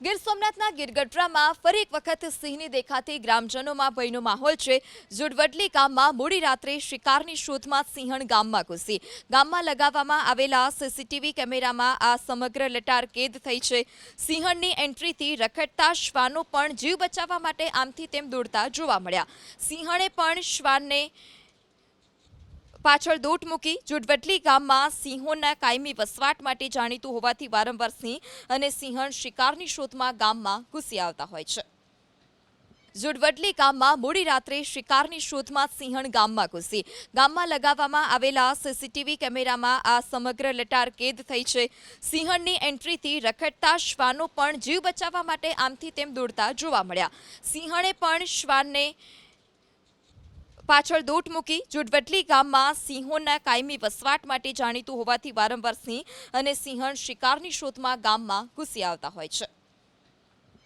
ગીર સોમનાથના ગીરગઢડામાં ફરી એક વખત સિંહની દેખાતી ગ્રામજનોમાં ભયનો માહોલ છે। જુડવડલી ગામમાં મોડી રાત્રે શિકારની શોધમાં સિંહણ ગામમાં ઘૂસી। ગામમાં લગાવવામાં આવેલા સીસીટીવી કેમેરામાં આ સમગ્ર લટાર કેદ થઈ છે। સિંહણની એન્ટ્રીથી રખડતા શ્વાનો પણ જીવ બચાવવા માટે આમથી તેમ દોડતા જોવા મળ્યા। સિંહણે પણ શ્વાનને પાછળ દોટ મૂકી। જુડવડલી ગામમાં સિંહોના કાયમી વસવાટ માટે જાણીતું હોવાથી વારંવાર સિંહ અને સિંહણ શિકારની શોધમાં ગામમાં ઘૂસી આવતા હોય છે। જુડવડલી ગામમાં મોડી રાત્રે શિકારની શોધમાં સિંહણ ગામમાં ઘૂસી। ગામમાં લગાવવામાં આવેલા સીસીટીવી કેમેરામાં આ સમગ્ર લટાર કેદ થઈ છે। સિંહણની એન્ટ્રીથી રખડતા શ્વાનો પણ જીવ બચાવવા માટે આમથી તેમ દોડતા જોવા મળ્યા। સિંહણે પણ શ્વાનને પાછળ દોટ મૂકી। જુડવડલી ગામમાં સિંહોના કાયમી વસવાટ માટે જાણીતું હોવાથી વારંવાર સિંહ અને સિંહણ શિકારની શોધમાં ગામમાં ઘૂસી આવતા હોય છે।